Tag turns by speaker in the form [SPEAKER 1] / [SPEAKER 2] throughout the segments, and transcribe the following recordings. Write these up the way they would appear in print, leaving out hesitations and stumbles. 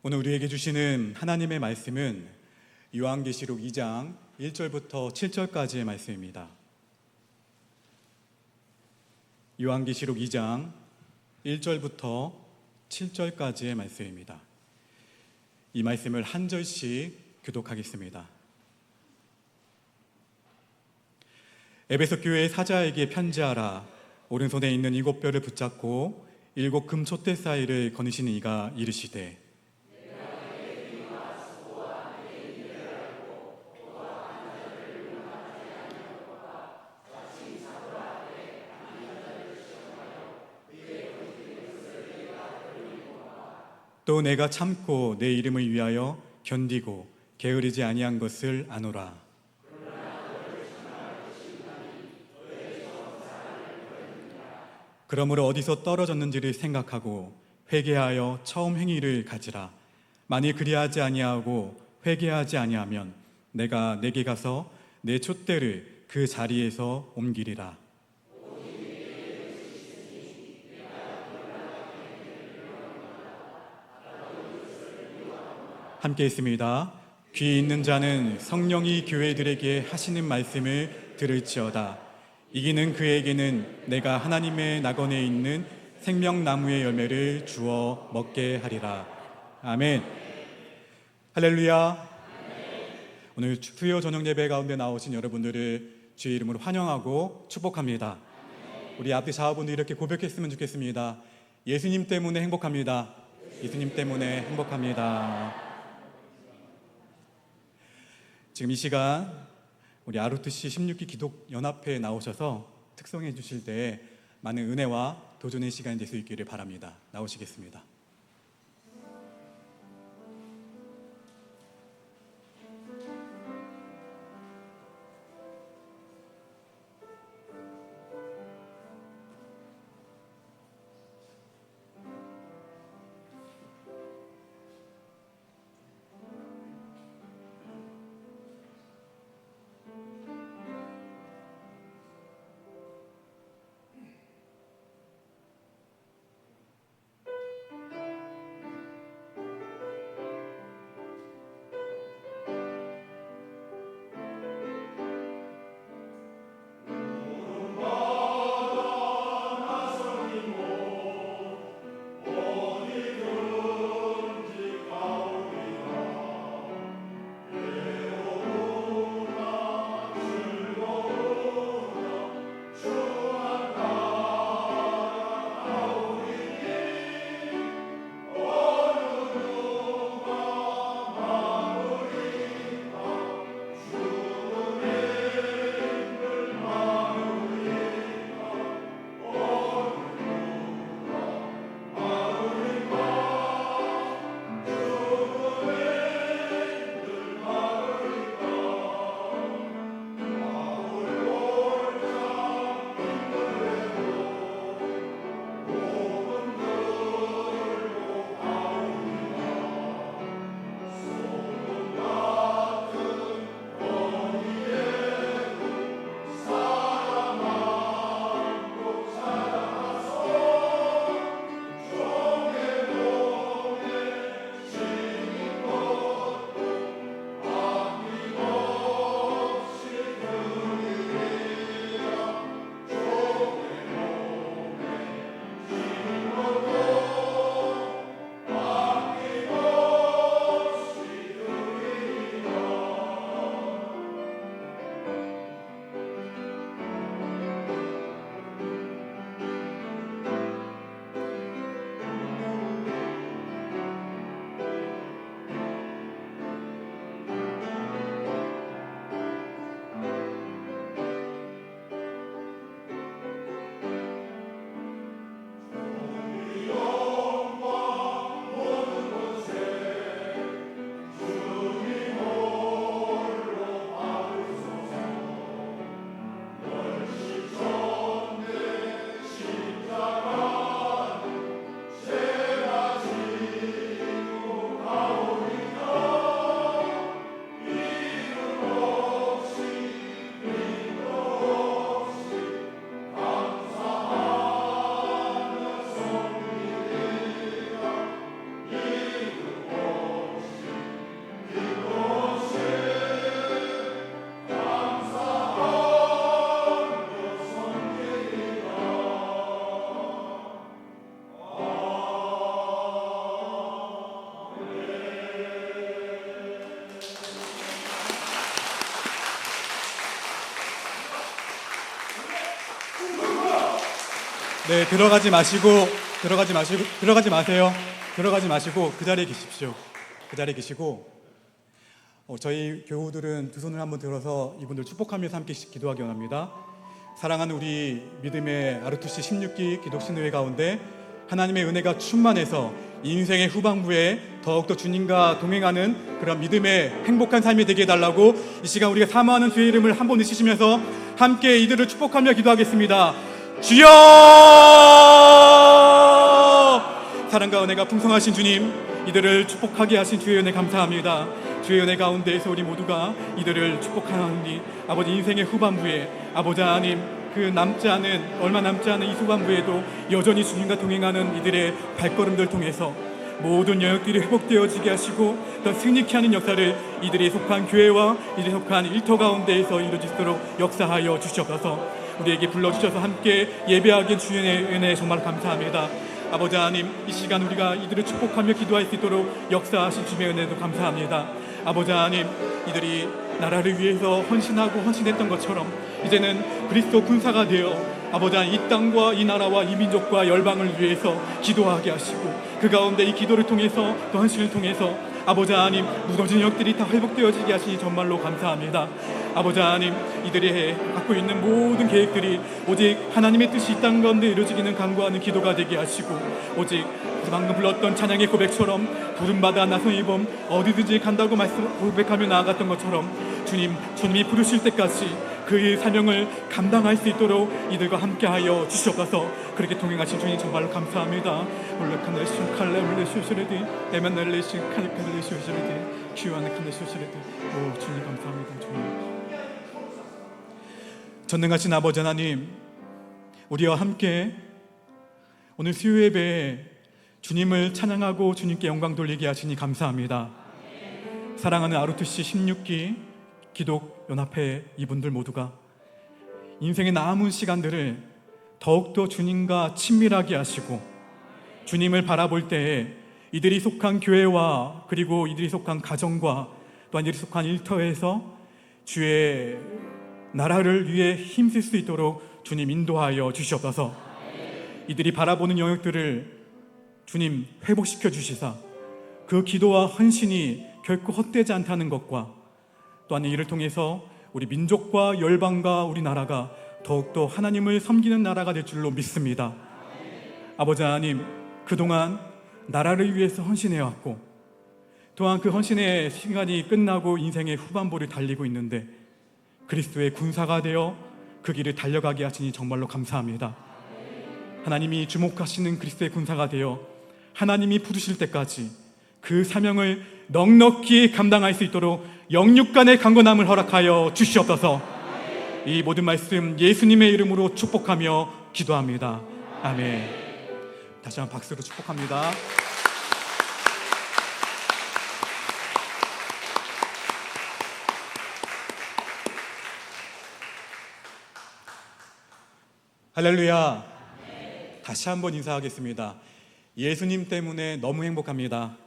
[SPEAKER 1] 오늘 우리에게 주시는 하나님의 말씀은 요한계시록 2장 1절부터 7절까지의 말씀입니다. 요한계시록 2장 1절부터 7절까지의 말씀입니다. 이 말씀을 한 절씩 교독하겠습니다. 에베소 교회의 사자에게 편지하라. 오른손에 있는 7뼈를 붙잡고 7 금촛대 사이를 거느시는 이가 이르시되 또 내가 참고 내 이름을 위하여 견디고 게으르지 아니한 것을 아노라. 그러므로 어디서 떨어졌는지를 생각하고 회개하여 처음 행위를 가지라. 만일 그리하지 아니하고 회개하지 아니하면 내가 내게 가서 내 촛대를 그 자리에서 옮기리라. 함께 있습니다. 귀 있는 자는 성령이 교회들에게 하시는 말씀을 들을지어다. 이기는 그에게는 내가 하나님의 낙원에 있는 생명나무의 열매를 주어 먹게 하리라. 아멘. 할렐루야. 오늘 수요 저녁 예배 가운데 나오신 여러분들을 주의 이름으로 환영하고 축복합니다. 우리 앞에 자아분들 이렇게 고백했으면 좋겠습니다. 예수님 때문에 행복합니다. 예수님 때문에 행복합니다. 지금 이 시간 우리 아루트시 16기 기독연합회에 나오셔서 특성해 주실 때 많은 은혜와 도전의 시간이 될 수 있기를 바랍니다. 나오시겠습니다. 네, 들어가지 마세요. 들어가지 마시고 그 자리에 계십시오. 그 자리에 계시고 저희 교우들은 두 손을 한번 들어서 이분들 축복하면서 함께 기도하기 원합니다. 사랑하는 우리 믿음의 아르투시 16기 기독신의회 가운데 하나님의 은혜가 충만해서 인생의 후반부에 더욱더 주님과 동행하는 그런 믿음의 행복한 삶이 되게 해달라고 이 시간 우리가 사모하는 주의 이름을 한번 외치시면서 함께 이들을 축복하며 기도하겠습니다. 주여! 사랑과 은혜가 풍성하신 주님, 이들을 축복하게 하신 주의 은혜 감사합니다. 주의 은혜 가운데에서 우리 모두가 이들을 축복하나니 아버지 인생의 후반부에 아버지 하나님 얼마 남지 않은 이 후반부에도 여전히 주님과 동행하는 이들의 발걸음들 통해서 모든 영역들이 회복되어지게 하시고 더 승리케 하는 역사를 이들이 속한 교회와 이들이 속한 일터 가운데에서 이루어질 수 있도록 역사하여 주시옵소서. 우리에게 불러주셔서 함께 예배하기엔 주의 은혜 정말 감사합니다. 아버지 하나님, 이 시간 우리가 이들을 축복하며 기도할 수 있도록 역사하신 주의 은혜도 감사합니다. 아버지 하나님, 이들이 나라를 위해서 헌신하고 헌신했던 것처럼 이제는 그리스도 군사가 되어 아버지 하나님, 이 땅과 이 나라와 이 민족과 열방을 위해서 기도하게 하시고 그 가운데 이 기도를 통해서 또 헌신을 통해서 아버지 하나님, 무너진 역들이 다 회복되어지게 하시니 정말로 감사합니다. 아버지 하나님, 이들이 갖고 있는 모든 계획들이 오직 하나님의 뜻이 이 땅 가운데 이루어지기는 간구하는 기도가 되게 하시고 오직 방금 불렀던 찬양의 고백처럼 부름받아 나선의 범 어디든지 간다고 고백하며 나아갔던 것처럼 주님이 부르실 때까지 그의 사명을 감당할 수 있도록 이들과 함께하여 주시옵소서. 그렇게 동행하신 주님 정말로 감사합니다. 올라카네시 칼레 올레시오시레디 에만날레시 칼레시오시레디 귀한 칼레시오시레디 오 주님 감사합니다. 주님 전능하신 아버지 하나님, 우리와 함께 오늘 수요 예배에 주님을 찬양하고 주님께 영광 돌리게 하시니 감사합니다. 사랑하는 아르투시 16기 기독연합회 이분들 모두가 인생의 남은 시간들을 더욱더 주님과 친밀하게 하시고 주님을 바라볼 때에 이들이 속한 교회와 그리고 이들이 속한 가정과 또한 이들이 속한 일터에서 주의 나라를 위해 힘쓸 수 있도록 주님 인도하여 주시옵소서. 이들이 바라보는 영역들을 주님 회복시켜 주시사 그 기도와 헌신이 결코 헛되지 않다는 것과 또한 이를 통해서 우리 민족과 열방과 우리나라가 더욱더 하나님을 섬기는 나라가 될 줄로 믿습니다. 아버지 하나님, 그동안 나라를 위해서 헌신해왔고 또한 그 헌신의 시간이 끝나고 인생의 후반부를 달리고 있는데 그리스도의 군사가 되어 그 길을 달려가게 하시니 정말로 감사합니다. 하나님이 주목하시는 그리스도의 군사가 되어 하나님이 부르실 때까지 그 사명을 넉넉히 감당할 수 있도록 영육간의 강건함을 허락하여 주시옵소서. 이 모든 말씀 예수님의 이름으로 축복하며 기도합니다. 아멘. 다시 한번 박수로 축복합니다. 할렐루야. 다시 한번 인사하겠습니다. 예수님 때문에 너무 행복합니다.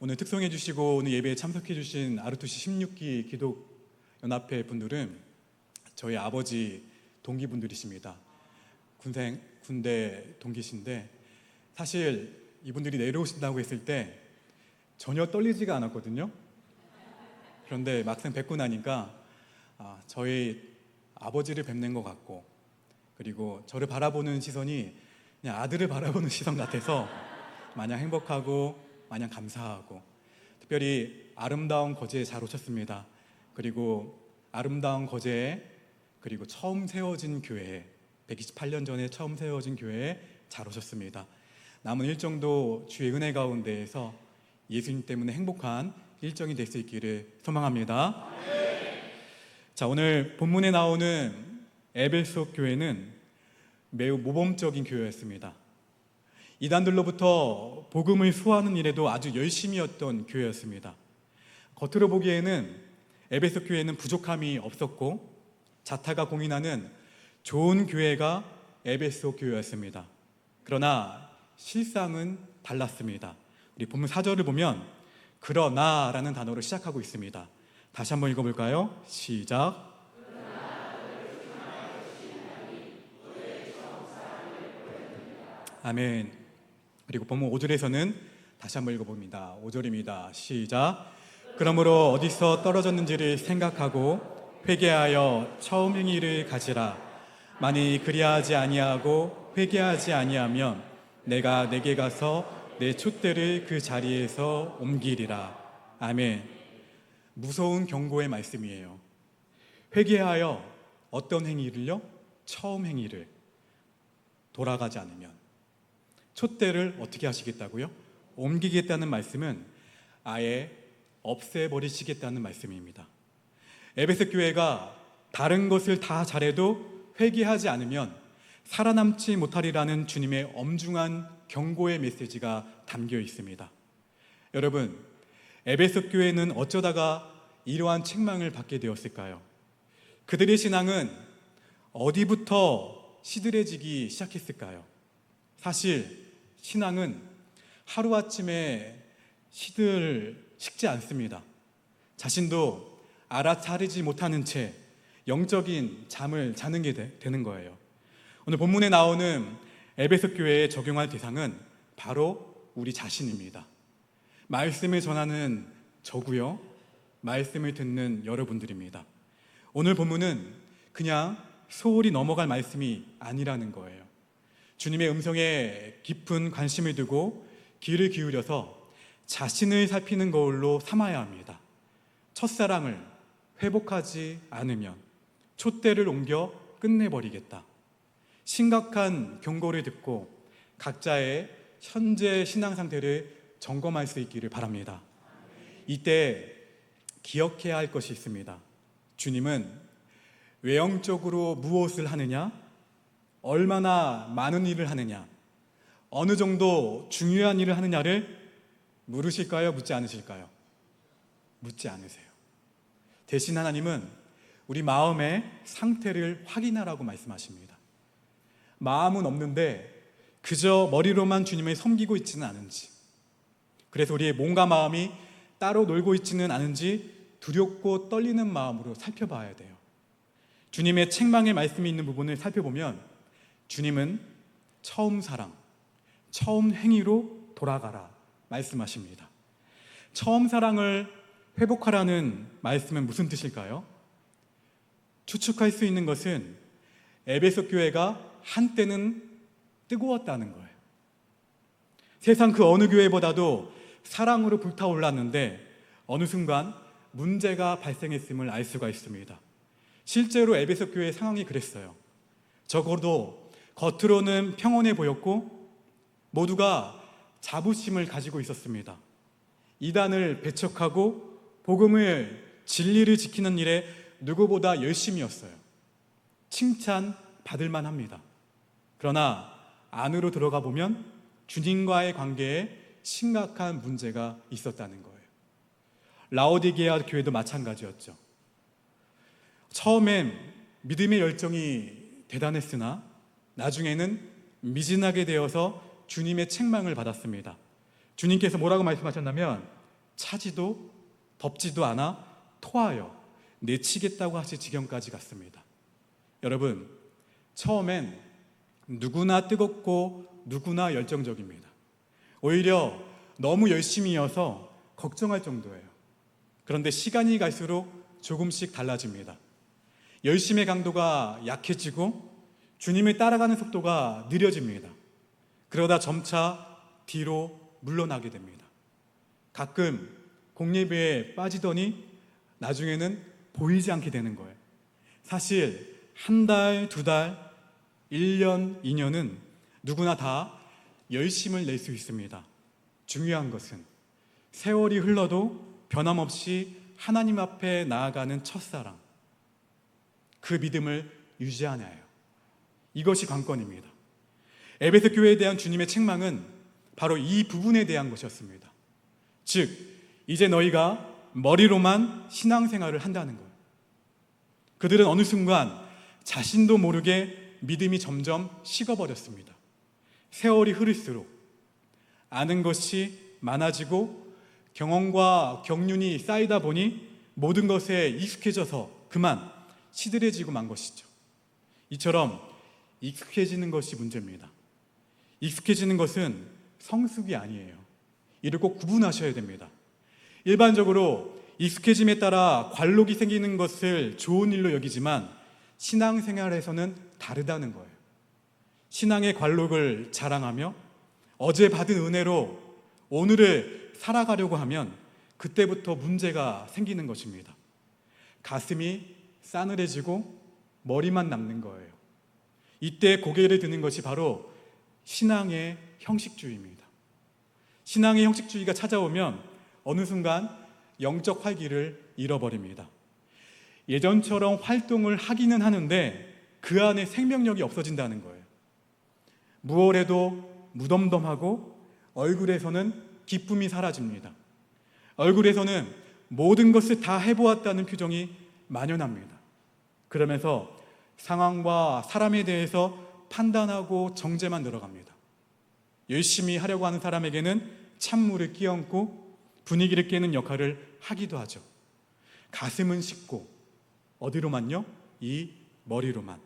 [SPEAKER 1] 오늘 특송해 주시고 오늘 예배에 참석해 주신 아르투시 16기 기독연합회 분들은 저희 아버지 동기분들이십니다. 군대 동기신데 사실 이분들이 내려오신다고 했을 때 전혀 떨리지가 않았거든요. 그런데 막상 뵙고 나니까 저희 아버지를 뵙는 것 같고 그리고 저를 바라보는 시선이 그냥 아들을 바라보는 시선 같아서 마냥 행복하고 마냥 감사하고 특별히 아름다운 거제에 잘 오셨습니다. 그리고 아름다운 거제에 그리고 처음 세워진 교회에 128년 전에 처음 세워진 교회에 잘 오셨습니다. 남은 일정도 주의 은혜 가운데에서 예수님 때문에 행복한 일정이 될 수 있기를 소망합니다. 자, 오늘 본문에 나오는 에베소 교회는 매우 모범적인 교회였습니다. 이단들로부터 복음을 수호하는 일에도 아주 열심이었던 교회였습니다. 겉으로 보기에는 에베소 교회는 부족함이 없었고 자타가 공인하는 좋은 교회가 에베소 교회였습니다. 그러나 실상은 달랐습니다. 우리 본문 4절을 보면 그러나라는 단어로 시작하고 있습니다. 다시 한번 읽어볼까요? 시작. 아멘. 그리고 본문 5절에서는 다시 한번 읽어봅니다. 5절입니다. 시작. 그러므로 어디서 떨어졌는지를 생각하고 회개하여 처음 행위를 가지라. 만일 그리하지 아니하고 회개하지 아니하면 내가 내게 가서 내 촛대를 그 자리에서 옮기리라. 아멘. 무서운 경고의 말씀이에요. 회개하여 어떤 행위를요? 처음 행위를. 돌아가지 않으면. 촛대를 어떻게 하시겠다고요? 옮기겠다는 말씀은 아예 없애버리시겠다는 말씀입니다. 에베소 교회가 다른 것을 다 잘해도 회개하지 않으면 살아남지 못하리라는 주님의 엄중한 경고의 메시지가 담겨 있습니다. 여러분, 에베소 교회는 어쩌다가 이러한 책망을 받게 되었을까요? 그들의 신앙은 어디부터 시들해지기 시작했을까요? 사실 신앙은 하루아침에 식지 않습니다. 자신도 알아차리지 못하는 채 영적인 잠을 자는 게 되는 거예요. 오늘 본문에 나오는 에베소 교회에 적용할 대상은 바로 우리 자신입니다. 말씀을 전하는 저고요, 말씀을 듣는 여러분들입니다. 오늘 본문은 그냥 소홀히 넘어갈 말씀이 아니라는 거예요. 주님의 음성에 깊은 관심을 두고 귀를 기울여서 자신을 살피는 거울로 삼아야 합니다. 첫사랑을 회복하지 않으면 촛대를 옮겨 끝내버리겠다. 심각한 경고를 듣고 각자의 현재 신앙 상태를 점검할 수 있기를 바랍니다. 이때 기억해야 할 것이 있습니다. 주님은 외형적으로 무엇을 하느냐, 얼마나 많은 일을 하느냐, 어느 정도 중요한 일을 하느냐를 물으실까요? 묻지 않으실까요? 묻지 않으세요. 대신 하나님은 우리 마음의 상태를 확인하라고 말씀하십니다. 마음은 없는데 그저 머리로만 주님을 섬기고 있지는 않은지, 그래서 우리의 몸과 마음이 따로 놀고 있지는 않은지 두렵고 떨리는 마음으로 살펴봐야 돼요. 주님의 책망의 말씀이 있는 부분을 살펴보면 주님은 처음 사랑, 처음 행위로 돌아가라 말씀하십니다. 처음 사랑을 회복하라는 말씀은 무슨 뜻일까요? 추측할 수 있는 것은 에베소 교회가 한때는 뜨거웠다는 거예요. 세상 그 어느 교회보다도 사랑으로 불타올랐는데 어느 순간 문제가 발생했음을 알 수가 있습니다. 실제로 에베소 교회의 상황이 그랬어요. 적어도 겉으로는 평온해 보였고 모두가 자부심을 가지고 있었습니다. 이단을 배척하고 복음을, 진리를 지키는 일에 누구보다 열심이었어요. 칭찬받을 만합니다. 그러나 안으로 들어가 보면 주님과의 관계에 심각한 문제가 있었다는 거예요. 라오디게아 교회도 마찬가지였죠. 처음엔 믿음의 열정이 대단했으나 나중에는 미진하게 되어서 주님의 책망을 받았습니다. 주님께서 뭐라고 말씀하셨냐면 차지도 덥지도 않아 토하여 내치겠다고 하실 지경까지 갔습니다. 여러분, 처음엔 누구나 뜨겁고 누구나 열정적입니다. 오히려 너무 열심이어서 걱정할 정도예요. 그런데 시간이 갈수록 조금씩 달라집니다. 열심의 강도가 약해지고 주님을 따라가는 속도가 느려집니다. 그러다 점차 뒤로 물러나게 됩니다. 가끔 공예배에 빠지더니 나중에는 보이지 않게 되는 거예요. 사실 한 달, 두 달, 1년, 2년은 누구나 다 열심을 낼 수 있습니다. 중요한 것은 세월이 흘러도 변함없이 하나님 앞에 나아가는 첫사랑, 그 믿음을 유지하냐예요. 이것이 관건입니다. 에베소 교회에 대한 주님의 책망은 바로 이 부분에 대한 것이었습니다. 즉, 이제 너희가 머리로만 신앙생활을 한다는 거예요. 그들은 어느 순간 자신도 모르게 믿음이 점점 식어버렸습니다. 세월이 흐를수록 아는 것이 많아지고 경험과 경륜이 쌓이다 보니 모든 것에 익숙해져서 그만 시들해지고 만 것이죠. 이처럼 익숙해지는 것이 문제입니다. 익숙해지는 것은 성숙이 아니에요. 이를 꼭 구분하셔야 됩니다. 일반적으로 익숙해짐에 따라 관록이 생기는 것을 좋은 일로 여기지만 신앙생활에서는 다르다는 거예요. 신앙의 관록을 자랑하며 어제 받은 은혜로 오늘을 살아가려고 하면 그때부터 문제가 생기는 것입니다. 가슴이 싸늘해지고 머리만 남는 거예요. 이때 고개를 드는 것이 바로 신앙의 형식주의입니다. 신앙의 형식주의가 찾아오면 어느 순간 영적 활기를 잃어버립니다. 예전처럼 활동을 하기는 하는데 그 안에 생명력이 없어진다는 거예요. 무얼 해도 무덤덤하고 얼굴에서는 기쁨이 사라집니다. 얼굴에서는 모든 것을 다 해보았다는 표정이 만연합니다. 그러면서 상황과 사람에 대해서 판단하고 정죄만 늘어갑니다. 열심히 하려고 하는 사람에게는 찬물을 끼얹고 분위기를 깨는 역할을 하기도 하죠. 가슴은 식고 어디로만요? 이 머리로만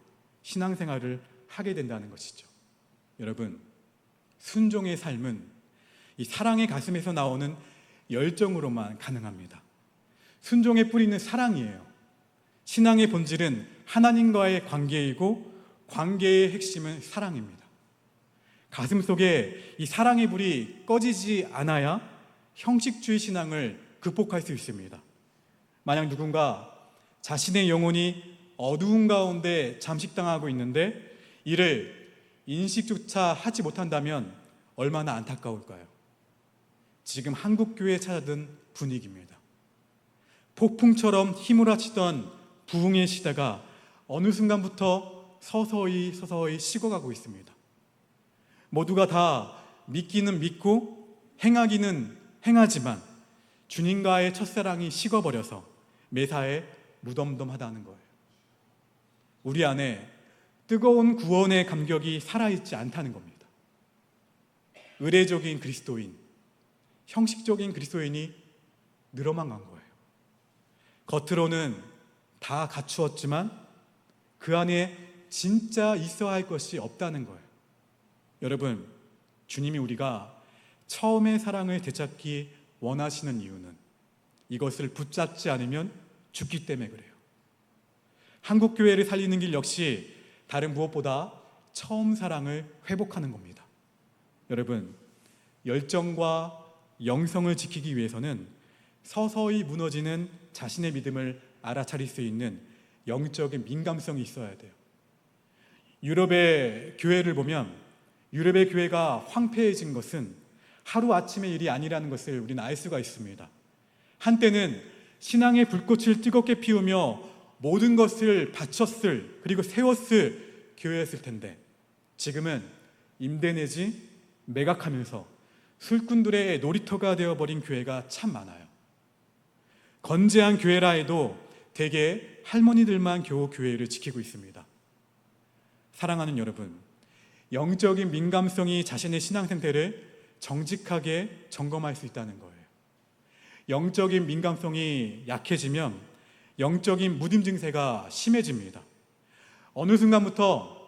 [SPEAKER 1] 신앙생활을 하게 된다는 것이죠. 여러분, 순종의 삶은 이 사랑의 가슴에서 나오는 열정으로만 가능합니다. 순종의 뿌리는 사랑이에요. 신앙의 본질은 하나님과의 관계이고 관계의 핵심은 사랑입니다. 가슴 속에 이 사랑의 불이 꺼지지 않아야 형식주의 신앙을 극복할 수 있습니다. 만약 누군가 자신의 영혼이 어두운 가운데 잠식당하고 있는데 이를 인식조차 하지 못한다면 얼마나 안타까울까요? 지금 한국교회에 찾아든 분위기입니다. 폭풍처럼 휘몰아치던 부흥의 시대가 어느 순간부터 서서히 식어가고 있습니다. 모두가 다 믿기는 믿고 행하기는 행하지만 주님과의 첫사랑이 식어버려서 매사에 무덤덤하다는 거예요. 우리 안에 뜨거운 구원의 감격이 살아있지 않다는 겁니다. 의례적인 그리스도인, 형식적인 그리스도인이 늘어만 간 거예요. 겉으로는 다 갖추었지만 그 안에 진짜 있어야 할 것이 없다는 거예요. 여러분, 주님이 우리가 처음의 사랑을 되찾기 원하시는 이유는 이것을 붙잡지 않으면 죽기 때문에 그래요. 한국교회를 살리는 길 역시 다른 무엇보다 처음 사랑을 회복하는 겁니다. 여러분, 열정과 영성을 지키기 위해서는 서서히 무너지는 자신의 믿음을 알아차릴 수 있는 영적인 민감성이 있어야 돼요. 유럽의 교회를 보면 유럽의 교회가 황폐해진 것은 하루아침의 일이 아니라는 것을 우리는 알 수가 있습니다. 한때는 신앙의 불꽃을 뜨겁게 피우며 모든 것을 바쳤을 그리고 세웠을 교회였을 텐데 지금은 임대 내지 매각하면서 술꾼들의 놀이터가 되어버린 교회가 참 많아요. 건재한 교회라 해도 대개 할머니들만 겨우 교회를 지키고 있습니다. 사랑하는 여러분, 영적인 민감성이 자신의 신앙 상태를 정직하게 점검할 수 있다는 거예요. 영적인 민감성이 약해지면 영적인 무딤 증세가 심해집니다. 어느 순간부터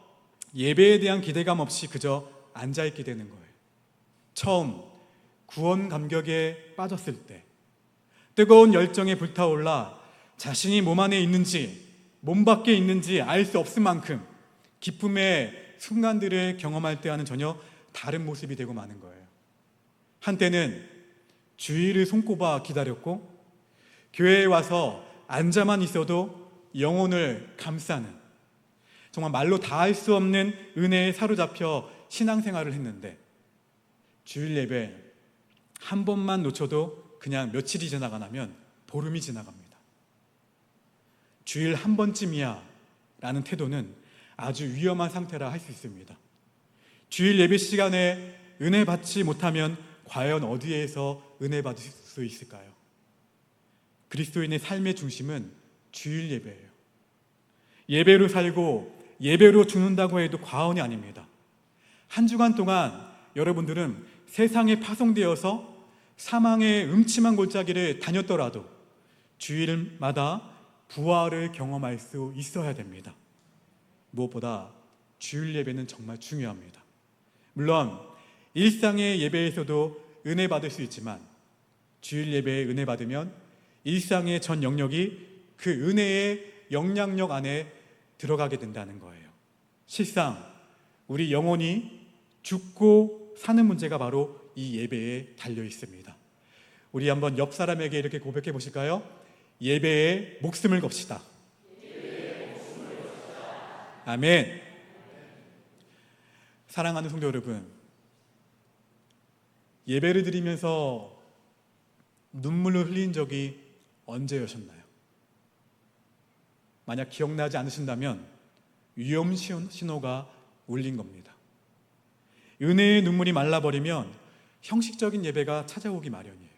[SPEAKER 1] 예배에 대한 기대감 없이 그저 앉아있게 되는 거예요. 처음 구원 감격에 빠졌을 때 뜨거운 열정에 불타올라 자신이 몸 안에 있는지 몸 밖에 있는지 알 수 없을 만큼 기쁨의 순간들을 경험할 때와는 전혀 다른 모습이 되고 마는 거예요. 한때는 주일을 손꼽아 기다렸고 교회에 와서 앉아만 있어도 영혼을 감싸는 정말 말로 다 할 수 없는 은혜에 사로잡혀 신앙생활을 했는데 주일 예배 한 번만 놓쳐도 그냥 며칠이 지나가 나면 보름이 지나갑니다. 주일 한 번쯤이야 라는 태도는 아주 위험한 상태라 할 수 있습니다. 주일 예배 시간에 은혜 받지 못하면 과연 어디에서 은혜 받을 수 있을까요? 그리스도인의 삶의 중심은 주일 예배예요. 예배로 살고 예배로 죽는다고 해도 과언이 아닙니다. 한 주간 동안 여러분들은 세상에 파송되어서 사망의 음침한 골짜기를 다녔더라도 주일마다 부활을 경험할 수 있어야 됩니다. 무엇보다 주일 예배는 정말 중요합니다. 물론 일상의 예배에서도 은혜 받을 수 있지만 주일 예배에 은혜 받으면 일상의 전 영역이 그 은혜의 영향력 안에 들어가게 된다는 거예요. 실상 우리 영혼이 죽고 사는 문제가 바로 이 예배에 달려 있습니다. 우리 한번 옆 사람에게 이렇게 고백해 보실까요? 예배에 목숨을 겁시다. 아멘. 사랑하는 성도 여러분, 예배를 드리면서 눈물을 흘린 적이 언제였었나요? 만약 기억나지 않으신다면 위험 신호가 울린 겁니다. 은혜의 눈물이 말라버리면 형식적인 예배가 찾아오기 마련이에요.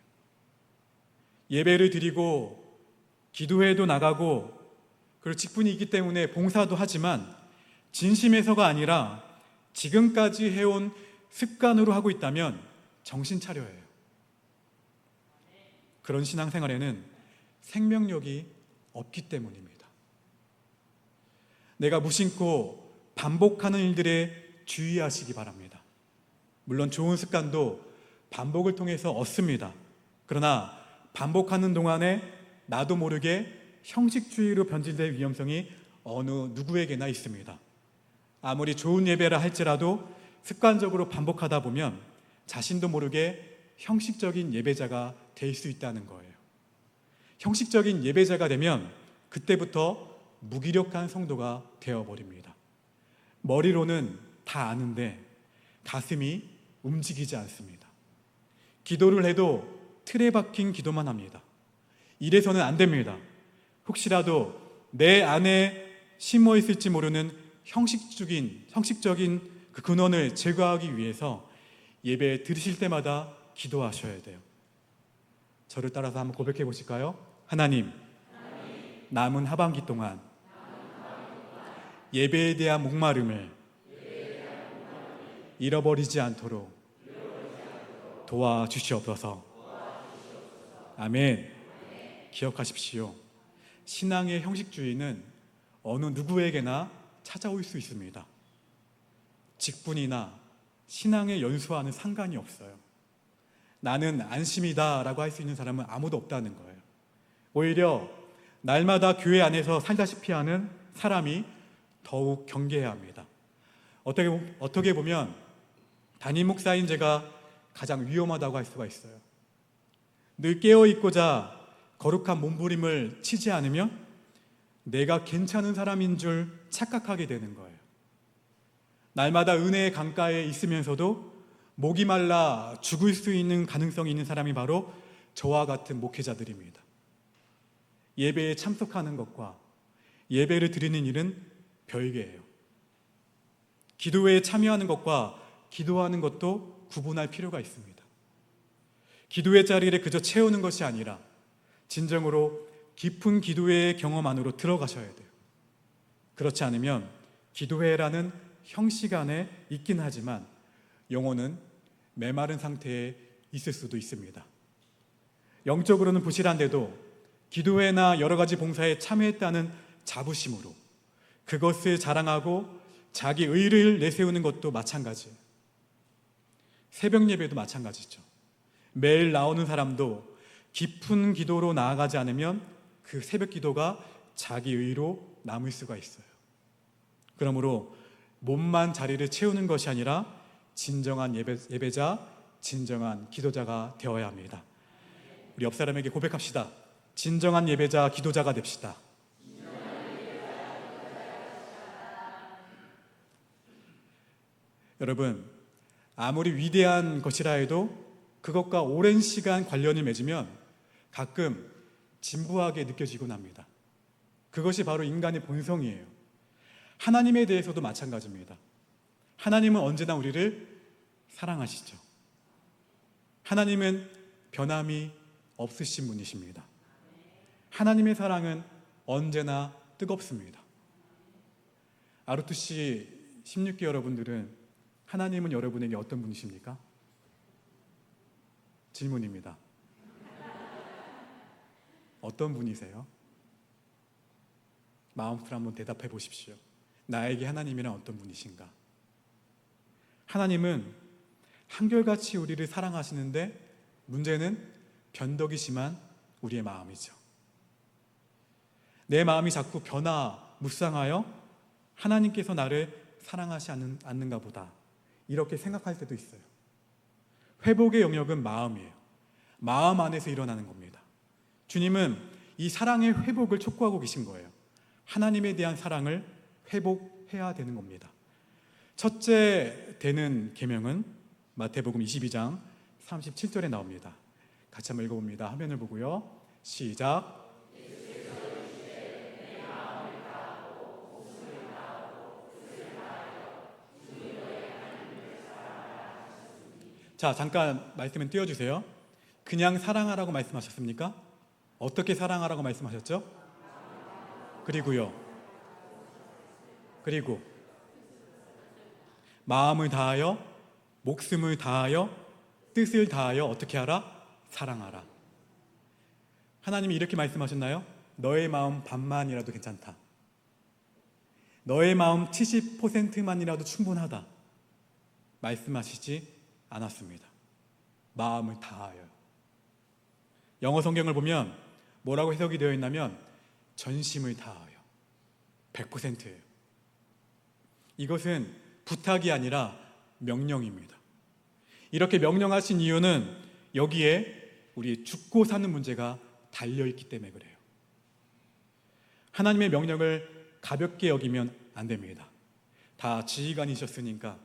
[SPEAKER 1] 예배를 드리고 기도회도 나가고 그리고 직분이 있기 때문에 봉사도 하지만 진심에서가 아니라 지금까지 해온 습관으로 하고 있다면 정신 차려야 해요. 그런 신앙생활에는 생명력이 없기 때문입니다. 내가 무심코 반복하는 일들에 주의하시기 바랍니다. 물론 좋은 습관도 반복을 통해서 얻습니다. 그러나 반복하는 동안에 나도 모르게 형식주의로 변질될 위험성이 어느 누구에게나 있습니다. 아무리 좋은 예배라 할지라도 습관적으로 반복하다 보면 자신도 모르게 형식적인 예배자가 될 수 있다는 거예요. 형식적인 예배자가 되면 그때부터 무기력한 성도가 되어버립니다. 머리로는 다 아는데 가슴이 움직이지 않습니다. 기도를 해도 틀에 박힌 기도만 합니다. 이래서는 안 됩니다. 혹시라도 내 안에 심어 있을지 모르는 형식적인 그 근원을 제거하기 위해서 예배 들으실 때마다 기도하셔야 돼요. 저를 따라서 한번 고백해 보실까요? 하나님, 남은 하반기 동안 예배에 대한 목마름을 잃어버리지 않도록 도와주시옵소서. 아멘. 기억하십시오. 신앙의 형식주의는 어느 누구에게나 찾아올 수 있습니다. 직분이나 신앙의 연수와는 상관이 없어요. 나는 안심이다 라고 할 수 있는 사람은 아무도 없다는 거예요. 오히려 날마다 교회 안에서 살다시피 하는 사람이 더욱 경계해야 합니다. 어떻게 보면 담임 목사인 제가 가장 위험하다고 할 수가 있어요. 늘 깨어있고자 거룩한 몸부림을 치지 않으면 내가 괜찮은 사람인 줄 착각하게 되는 거예요. 날마다 은혜의 강가에 있으면서도 목이 말라 죽을 수 있는 가능성이 있는 사람이 바로 저와 같은 목회자들입니다. 예배에 참석하는 것과 예배를 드리는 일은 별개예요. 기도회에 참여하는 것과 기도하는 것도 구분할 필요가 있습니다. 기도회 자리를 그저 채우는 것이 아니라 진정으로 깊은 기도회의 경험 안으로 들어가셔야 돼요. 그렇지 않으면 기도회라는 형식 안에 있긴 하지만 영혼은 메마른 상태에 있을 수도 있습니다. 영적으로는 부실한데도 기도회나 여러 가지 봉사에 참여했다는 자부심으로 그것을 자랑하고 자기 의를 내세우는 것도 마찬가지예요. 새벽 예배도 마찬가지죠. 매일 나오는 사람도 깊은 기도로 나아가지 않으면 그 새벽 기도가 자기 의로 남을 수가 있어요. 그러므로 몸만 자리를 채우는 것이 아니라 진정한 예배자, 진정한 기도자가 되어야 합니다. 우리 옆 사람에게 고백합시다. 진정한 예배자, 기도자가 됩시다. 여러분, 아무리 위대한 것이라 해도 그것과 오랜 시간 관련을 맺으면 가끔 진부하게 느껴지곤 합니다. 그것이 바로 인간의 본성이에요. 하나님에 대해서도 마찬가지입니다. 하나님은 언제나 우리를 사랑하시죠. 하나님은 변함이 없으신 분이십니다. 하나님의 사랑은 언제나 뜨겁습니다. 아르투시 16기 여러분들은 하나님은 여러분에게 어떤 분이십니까? 질문입니다. 어떤 분이세요? 마음속으로 한번 대답해 보십시오. 나에게 하나님이란 어떤 분이신가? 하나님은 한결같이 우리를 사랑하시는데 문제는 변덕이 심한 우리의 마음이죠. 내 마음이 자꾸 변화무쌍하여 하나님께서 나를 사랑하지 않는가 보다, 이렇게 생각할 때도 있어요. 회복의 영역은 마음이에요. 마음 안에서 일어나는 겁니다. 주님은 이 사랑의 회복을 촉구하고 계신 거예요. 하나님에 대한 사랑을 회복해야 되는 겁니다. 첫째 되는 계명은 마태복음 22장 37절에 나옵니다. 같이 한번 읽어봅니다. 화면을 보고요. 시작. 자, 잠깐 말씀을 띄워주세요. 그냥 사랑하라고 말씀하셨습니까? 어떻게 사랑하라고 말씀하셨죠? 그리고 마음을 다하여, 목숨을 다하여, 뜻을 다하여 어떻게 하라? 사랑하라. 하나님이 이렇게 말씀하셨나요? 너의 마음 반만이라도 괜찮다. 너의 마음 70%만이라도 충분하다. 말씀하시지 않았습니다. 마음을 다하여. 영어 성경을 보면 뭐라고 해석이 되어 있냐면 전심을 다하여 100%예요. 이것은 부탁이 아니라 명령입니다. 이렇게 명령하신 이유는 여기에 우리 죽고 사는 문제가 달려있기 때문에 그래요. 하나님의 명령을 가볍게 여기면 안 됩니다. 다 지휘관이셨으니까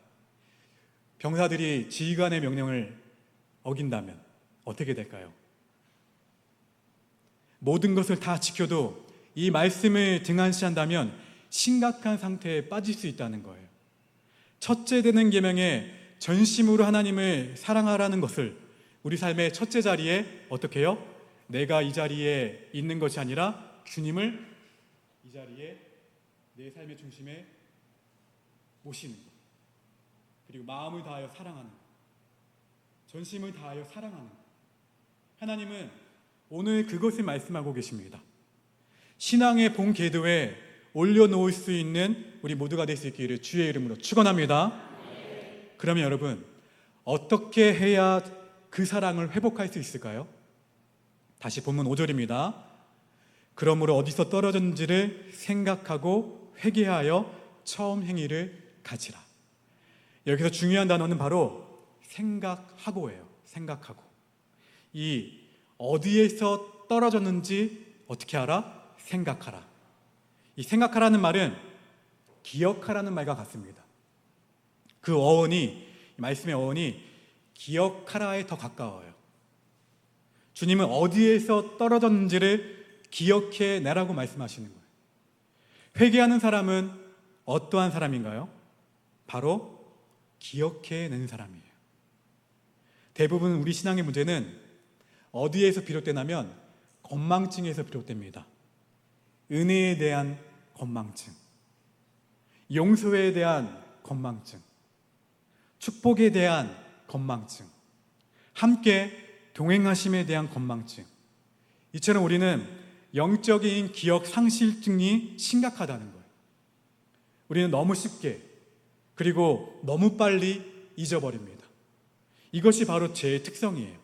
[SPEAKER 1] 병사들이 지휘관의 명령을 어긴다면 어떻게 될까요? 모든 것을 다 지켜도 이 말씀을 등한시한다면 심각한 상태에 빠질 수 있다는 거예요. 첫째 되는 계명에 전심으로 하나님을 사랑하라는 것을 우리 삶의 첫째 자리에 어떻게 해요? 내가 이 자리에 있는 것이 아니라 주님을 이 자리에 내 삶의 중심에 모시는 것. 그리고 마음을 다하여 사랑하는 것. 전심을 다하여 사랑하는 것. 하나님은 오늘 그것을 말씀하고 계십니다. 신앙의 본 궤도에 올려놓을 수 있는 우리 모두가 될 수 있기를 주의 이름으로 축원합니다. 그러면 여러분, 어떻게 해야 그 사랑을 회복할 수 있을까요? 다시 본문 5절입니다. 그러므로 어디서 떨어졌는지를 생각하고 회개하여 처음 행위를 가지라. 여기서 중요한 단어는 바로 생각하고예요. 생각하고. 이 어디에서 떨어졌는지 어떻게 알아? 생각하라. 이 생각하라는 말은 기억하라는 말과 같습니다. 그 어원이, 말씀의 어원이 기억하라에 더 가까워요. 주님은 어디에서 떨어졌는지를 기억해 내라고 말씀하시는 거예요. 회개하는 사람은 어떠한 사람인가요? 바로 기억해 낸 사람이에요. 대부분 우리 신앙의 문제는 어디에서 비롯되냐면 건망증에서 비롯됩니다. 은혜에 대한 건망증, 용서에 대한 건망증, 축복에 대한 건망증, 함께 동행하심에 대한 건망증. 이처럼 우리는 영적인 기억 상실증이 심각하다는 거예요. 우리는 너무 쉽게 그리고 너무 빨리 잊어버립니다. 이것이 바로 죄의 특성이에요.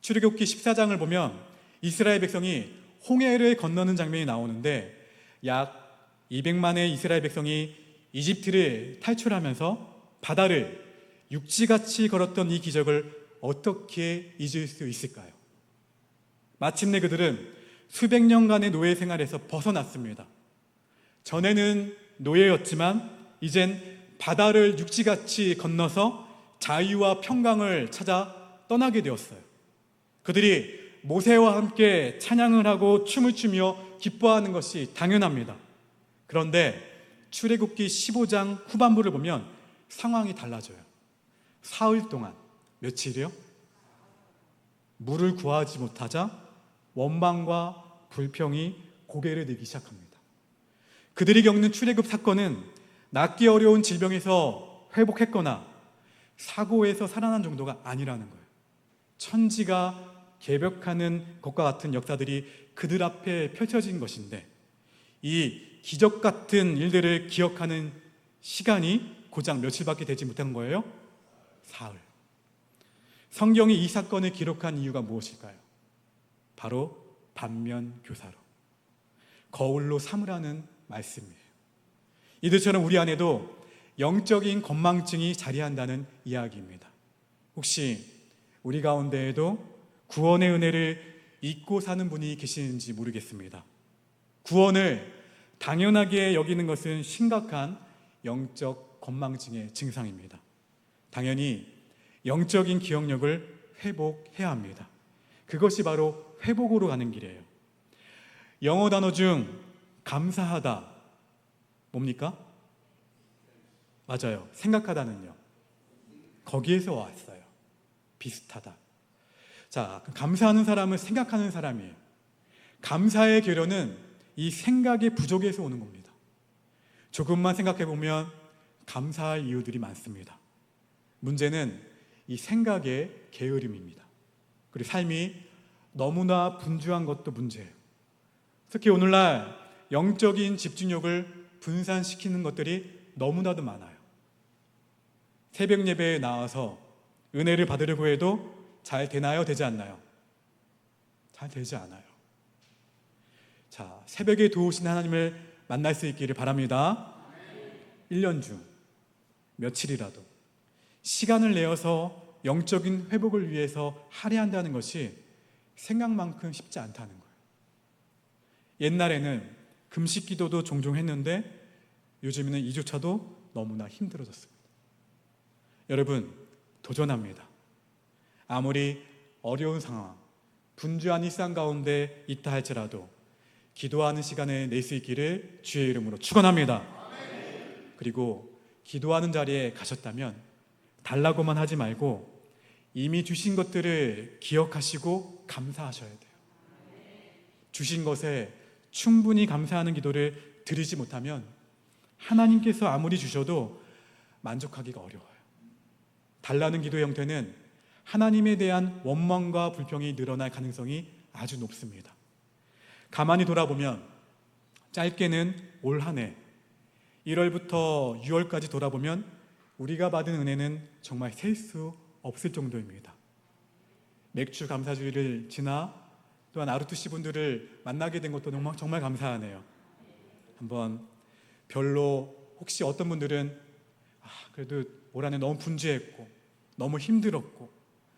[SPEAKER 1] 출애굽기 14장을 보면 이스라엘 백성이 홍해를 건너는 장면이 나오는데 약 200만의 이스라엘 백성이 이집트를 탈출하면서 바다를 육지같이 걸었던 이 기적을 어떻게 잊을 수 있을까요? 마침내 그들은 수백 년간의 노예 생활에서 벗어났습니다. 전에는 노예였지만 이젠 바다를 육지같이 건너서 자유와 평강을 찾아 떠나게 되었어요. 그들이 모세와 함께 찬양을 하고 춤을 추며 기뻐하는 것이 당연합니다. 그런데 출애굽기 15장 후반부를 보면 상황이 달라져요. 사흘 동안, 며칠이요? 물을 구하지 못하자 원망과 불평이 고개를 들기 시작합니다. 그들이 겪는 출애굽 사건은 낫기 어려운 질병에서 회복했거나 사고에서 살아난 정도가 아니라는 거예요. 천지가 개벽하는 것과 같은 역사들이 그들 앞에 펼쳐진 것인데, 이 기적 같은 일들을 기억하는 시간이 고작 며칠밖에 되지 못한 거예요? 사흘. 성경이 이 사건을 기록한 이유가 무엇일까요? 바로 반면교사로, 거울로 삼으라는 말씀이에요. 이들처럼 우리 안에도 영적인 건망증이 자리한다는 이야기입니다. 혹시 우리 가운데에도 구원의 은혜를 잊고 사는 분이 계시는지 모르겠습니다. 구원을 당연하게 여기는 것은 심각한 영적 건망증의 증상입니다. 당연히 영적인 기억력을 회복해야 합니다. 그것이 바로 회복으로 가는 길이에요. 영어 단어 중 감사하다 뭡니까? 맞아요. 생각하다는요. 거기에서 왔어요. 비슷하다. 자, 감사하는 사람은 생각하는 사람이에요. 감사의 결연은 이 생각의 부족에서 오는 겁니다. 조금만 생각해 보면 감사할 이유들이 많습니다. 문제는 이 생각의 게으름입니다. 그리고 삶이 너무나 분주한 것도 문제예요. 특히 오늘날 영적인 집중력을 분산시키는 것들이 너무나도 많아요. 새벽 예배에 나와서 은혜를 받으려고 해도 잘 되나요? 되지 않나요? 잘 되지 않아요. 자, 새벽에 도우신 하나님을 만날 수 있기를 바랍니다. 1년 중 며칠이라도 시간을 내어서 영적인 회복을 위해서 할애한다는 것이 생각만큼 쉽지 않다는 거예요. 옛날에는 금식 기도도 종종 했는데 요즘에는 이조차도 너무나 힘들어졌습니다. 여러분, 도전합니다. 아무리 어려운 상황, 분주한 일상 가운데 있다 할지라도 기도하는 시간을 낼 수 있기를 주의 이름으로 축원합니다. 그리고 기도하는 자리에 가셨다면 달라고만 하지 말고 이미 주신 것들을 기억하시고 감사하셔야 돼요. 주신 것에 충분히 감사하는 기도를 드리지 못하면 하나님께서 아무리 주셔도 만족하기가 어려워요. 달라는 기도의 형태는 하나님에 대한 원망과 불평이 늘어날 가능성이 아주 높습니다. 가만히 돌아보면 짧게는 올 한 해 1월부터 6월까지 돌아보면 우리가 받은 은혜는 정말 셀 수 없을 정도입니다. 맥주 감사주의를 지나 또한 아르투시 분들을 만나게 된 것도 정말 감사하네요. 한번 별로 혹시 어떤 분들은 그래도 올 한 해 너무 분주했고 너무 힘들었고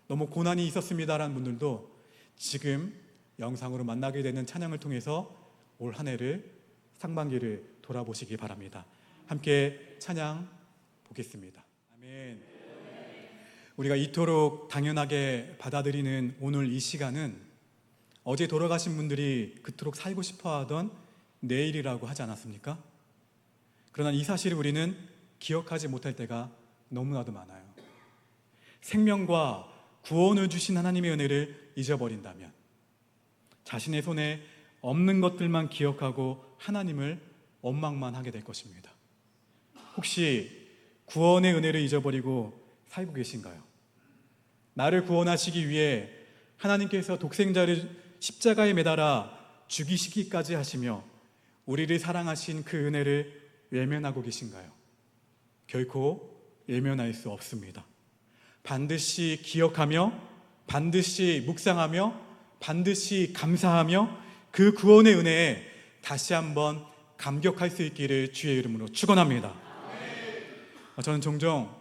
[SPEAKER 1] 너무 고난이 있었습니다라는 분들도 지금 영상으로 만나게 되는 찬양을 통해서 올 한 해를 상반기를 돌아보시기 바랍니다. 함께 찬양 보겠습니다. 아멘. 우리가 이토록 당연하게 받아들이는 오늘 이 시간은 어제 돌아가신 분들이 그토록 살고 싶어하던 내일이라고 하지 않았습니까? 그러나 이 사실을 우리는 기억하지 못할 때가 너무나도 많아요. 생명과 구원을 주신 하나님의 은혜를 잊어버린다면 자신의 손에 없는 것들만 기억하고 하나님을 원망만 하게 될 것입니다. 혹시 구원의 은혜를 잊어버리고 살고 계신가요? 나를 구원하시기 위해 하나님께서 독생자를 십자가에 매달아 죽이시기까지 하시며 우리를 사랑하신 그 은혜를 외면하고 계신가요? 결코 외면할 수 없습니다. 반드시 기억하며 반드시 묵상하며 반드시 감사하며 그 구원의 은혜에 다시 한번 감격할 수 있기를 주의 이름으로 축원합니다. 저는 종종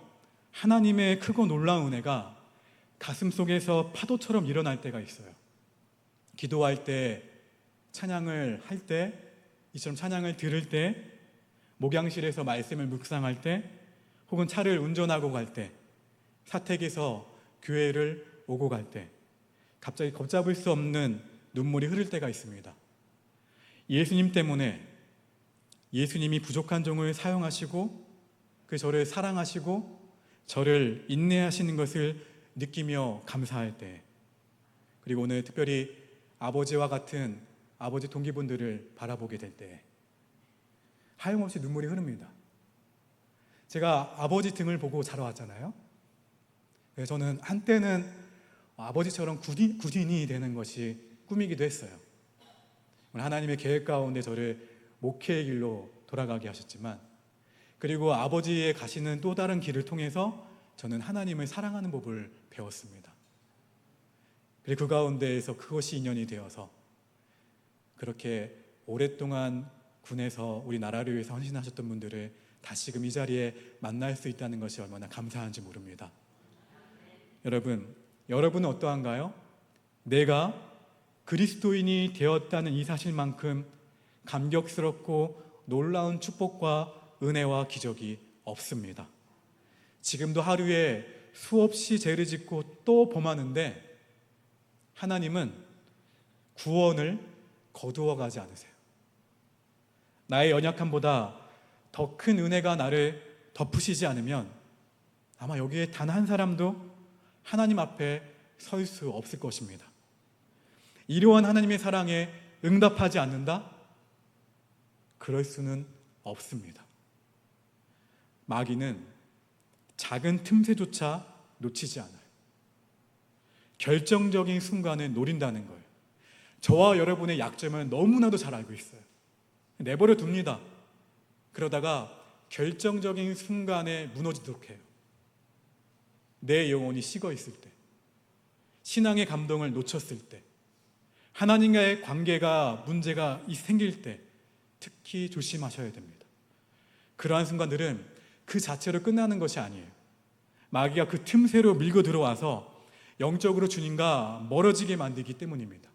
[SPEAKER 1] 하나님의 크고 놀라운 은혜가 가슴속에서 파도처럼 일어날 때가 있어요. 기도할 때, 찬양을 할 때, 이처럼 찬양을 들을 때, 목양실에서 말씀을 묵상할 때, 혹은 차를 운전하고 갈 때, 사택에서 교회를 오고 갈 때 갑자기 걷잡을 수 없는 눈물이 흐를 때가 있습니다. 예수님 때문에 예수님이 부족한 종을 사용하시고 그 저를 사랑하시고 저를 인내하시는 것을 느끼며 감사할 때, 그리고 오늘 특별히 아버지와 같은 아버지 동기분들을 바라보게 될 때 하염없이 눈물이 흐릅니다. 제가 아버지 등을 보고 자라왔잖아요. 저는 한때는 아버지처럼 군인이 되는 것이 꿈이기도 했어요. 하나님의 계획 가운데 저를 목회의 길로 돌아가게 하셨지만, 그리고 아버지의 가시는 또 다른 길을 통해서 저는 하나님을 사랑하는 법을 배웠습니다. 그리고 그 가운데에서 그것이 인연이 되어서 그렇게 오랫동안 군에서 우리 나라를 위해서 헌신하셨던 분들을 다시금 이 자리에 만날 수 있다는 것이 얼마나 감사한지 모릅니다. 여러분은 어떠한가요? 내가 그리스도인이 되었다는 이 사실만큼 감격스럽고 놀라운 축복과 은혜와 기적이 없습니다. 지금도 하루에 수없이 죄를 짓고 또 범하는데 하나님은 구원을 거두어가지 않으세요. 나의 연약함보다 더 큰 은혜가 나를 덮으시지 않으면 아마 여기에 단 한 사람도 하나님 앞에 설 수 없을 것입니다. 이러한 하나님의 사랑에 응답하지 않는다? 그럴 수는 없습니다. 마귀는 작은 틈새조차 놓치지 않아요. 결정적인 순간을 노린다는 거예요. 저와 여러분의 약점을 너무나도 잘 알고 있어요. 내버려 둡니다. 그러다가 결정적인 순간에 무너지도록 해요. 내 영혼이 식어 있을 때, 신앙의 감동을 놓쳤을 때, 하나님과의 관계가 문제가 생길 때 특히 조심하셔야 됩니다. 그러한 순간들은 그 자체로 끝나는 것이 아니에요. 마귀가 그 틈새로 밀고 들어와서 영적으로 주님과 멀어지게 만들기 때문입니다.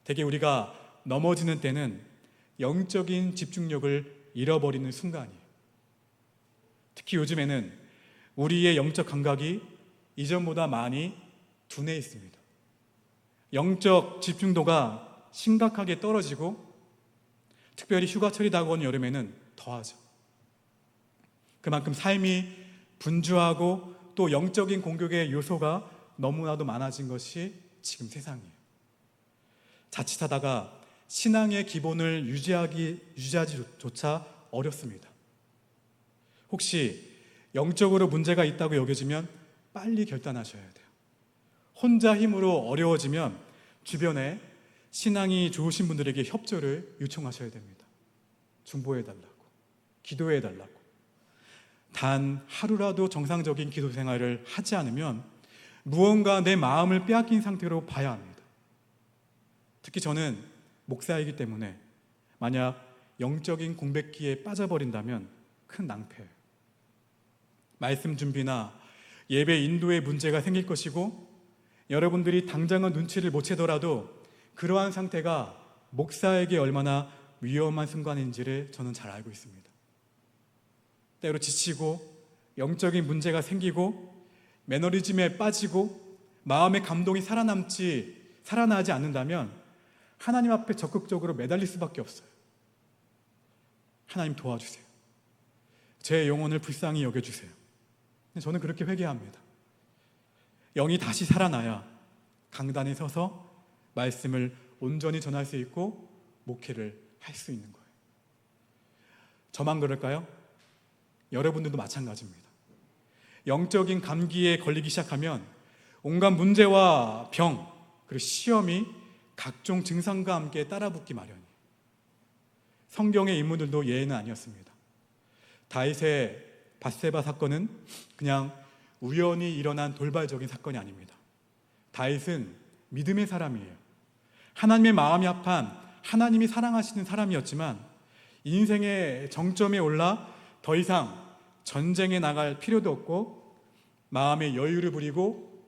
[SPEAKER 1] 대개 우리가 넘어지는 때는 영적인 집중력을 잃어버리는 순간이에요. 특히 요즘에는 우리의 영적 감각이 이전보다 많이 둔해 있습니다. 영적 집중도가 심각하게 떨어지고 특별히 휴가철이 다가오는 여름에는 더하죠. 그만큼 삶이 분주하고 또 영적인 공격의 요소가 너무나도 많아진 것이 지금 세상이에요. 자칫하다가 신앙의 기본을 유지하기조차 어렵습니다. 혹시 영적으로 문제가 있다고 여겨지면 빨리 결단하셔야 돼요. 혼자 힘으로 어려워지면 주변에 신앙이 좋으신 분들에게 협조를 요청하셔야 됩니다. 중보해달라고, 기도해달라고. 단 하루라도 정상적인 기도 생활을 하지 않으면 무언가 내 마음을 빼앗긴 상태로 봐야 합니다. 특히 저는 목사이기 때문에 만약 영적인 공백기에 빠져버린다면 큰 낭패예요. 말씀 준비나 예배 인도에 문제가 생길 것이고, 여러분들이 당장은 눈치를 못 채더라도 그러한 상태가 목사에게 얼마나 위험한 순간인지를 저는 잘 알고 있습니다. 때로 지치고 영적인 문제가 생기고 매너리즘에 빠지고 마음의 감동이 살아나지 않는다면 하나님 앞에 적극적으로 매달릴 수밖에 없어요. 하나님 도와주세요. 제 영혼을 불쌍히 여겨주세요. 저는 그렇게 회개합니다. 영이 다시 살아나야 강단에 서서 말씀을 온전히 전할 수 있고 목회를 할 수 있는 거예요. 저만 그럴까요? 여러분들도 마찬가지입니다. 영적인 감기에 걸리기 시작하면 온갖 문제와 병, 그리고 시험이 각종 증상과 함께 따라붙기 마련이에요. 성경의 인물들도 예외는 아니었습니다. 다윗의 밧세바 사건은 그냥 우연히 일어난 돌발적인 사건이 아닙니다. 다윗은 믿음의 사람이에요. 하나님의 마음이 합한 하나님이 사랑하시는 사람이었지만 인생의 정점에 올라 더 이상 전쟁에 나갈 필요도 없고 마음의 여유를 부리고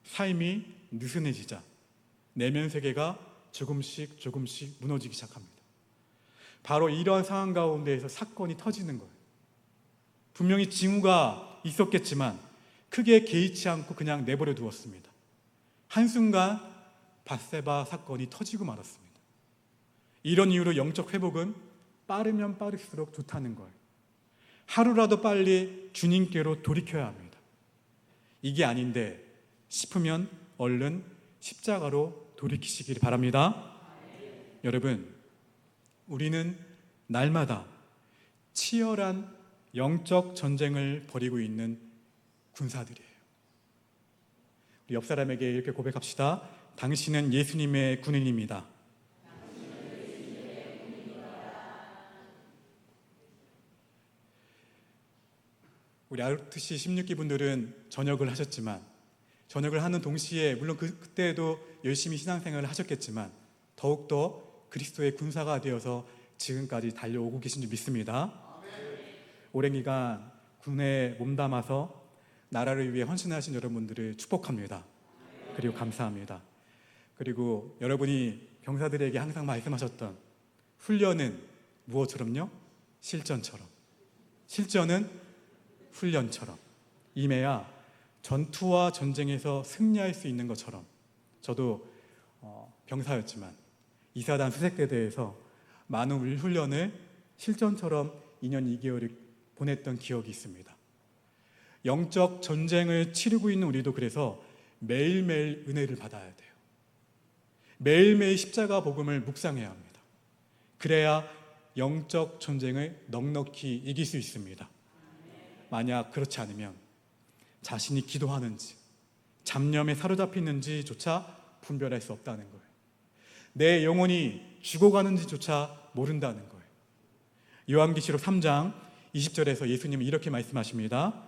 [SPEAKER 1] 삶이 느슨해지자 내면 세계가 조금씩 무너지기 시작합니다. 바로 이러한 상황 가운데에서 사건이 터지는 거예요. 분명히 징후가 있었겠지만 크게 개의치 않고 그냥 내버려 두었습니다. 한순간 밧세바 사건이 터지고 말았습니다. 이런 이유로 영적 회복은 빠르면 빠를수록 좋다는 거예요. 하루라도 빨리 주님께로 돌이켜야 합니다. 이게 아닌데 싶으면 얼른 십자가로 돌이키시길 바랍니다. 여러분, 우리는 날마다 치열한 영적 전쟁을 벌이고 있는 군사들이에요. 우리 옆 사람에게 이렇게 고백합시다. 당신은 예수님의 군인입니다. 우리 RTC 16기 분들은 전역을 하셨지만, 전역을 하는 동시에 물론 그때도 열심히 신앙생활을 하셨겠지만 더욱더 그리스도의 군사가 되어서 지금까지 달려오고 계신 줄 믿습니다. 오랜 기간 군에 몸담아서 나라를 위해 헌신하신 여러분들을 축복합니다. 그리고 감사합니다. 그리고 여러분이 병사들에게 항상 말씀하셨던 훈련은 무엇처럼요? 실전처럼. 실전은 훈련처럼 임해야 전투와 전쟁에서 승리할 수 있는 것처럼, 저도 병사였지만 이사단 수색대대에서 많은 훈련을 실전처럼 2년 2개월을 보냈던 기억이 있습니다. 영적 전쟁을 치르고 있는 우리도 그래서 매일매일 은혜를 받아야 돼요. 매일매일 십자가 복음을 묵상해야 합니다. 그래야 영적 전쟁을 넉넉히 이길 수 있습니다. 만약 그렇지 않으면 자신이 기도하는지 잡념에 사로잡히는지조차 분별할 수 없다는 거예요. 내 영혼이 죽어가는지조차 모른다는 거예요. 요한계시록 3장 20절에서 예수님은 이렇게 말씀하십니다.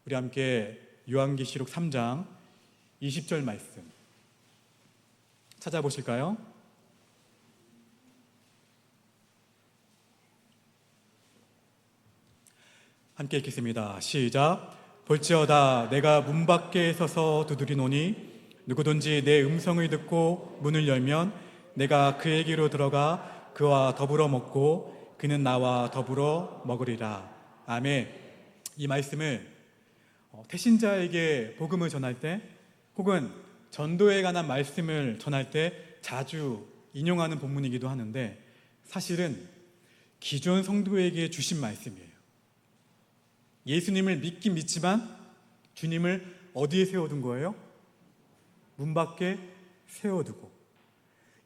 [SPEAKER 1] 우리 함께 요한계시록 3장 20절 말씀 찾아보실까요? 함께 읽겠습니다. 시작. 볼지어다 내가 문 밖에 서서 두드리노니 누구든지 내 음성을 듣고 문을 열면 내가 그에게로 들어가 그와 더불어 먹고 그는 나와 더불어 먹으리라. 아멘. 이 말씀을 태신자에게 복음을 전할 때 혹은 전도에 관한 말씀을 전할 때 자주 인용하는 본문이기도 하는데, 사실은 기존 성도에게 주신 말씀이에요. 예수님을 믿긴 믿지만 주님을 어디에 세워둔 거예요? 문 밖에 세워두고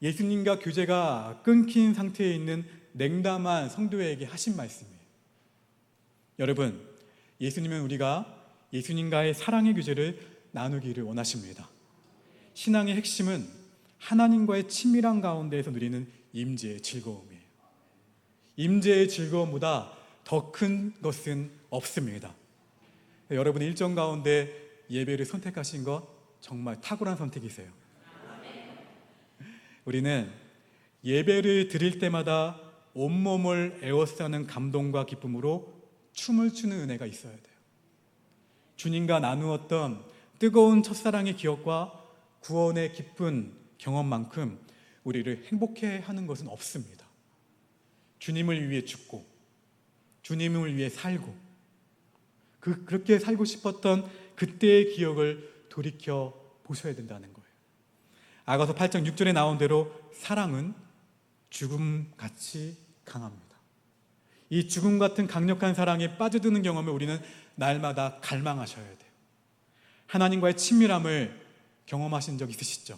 [SPEAKER 1] 예수님과 교제가 끊긴 상태에 있는 냉담한 성도에게 하신 말씀이에요. 여러분, 예수님은 우리가 예수님과의 사랑의 교제를 나누기를 원하십니다. 신앙의 핵심은 하나님과의 친밀한 가운데에서 누리는 임재의 즐거움이에요. 임재의 즐거움보다 더 큰 것은 없습니다. 여러분의 일정 가운데 예배를 선택하신 것 정말 탁월한 선택이세요. 우리는 예배를 드릴 때마다 온몸을 에워싸는 감동과 기쁨으로 춤을 추는 은혜가 있어야 돼요. 주님과 나누었던 뜨거운 첫사랑의 기억과 구원의 기쁜 경험만큼 우리를 행복해 하는 것은 없습니다. 주님을 위해 죽고 주님을 위해 살고 그렇게 살고 싶었던 그때의 기억을 돌이켜 보셔야 된다는 거예요. 아가서 8장 6절에 나온 대로 사랑은 죽음같이 강합니다. 이 죽음 같은 강력한 사랑에 빠져드는 경험을 우리는 날마다 갈망하셔야 돼요. 하나님과의 친밀함을 경험하신 적 있으시죠?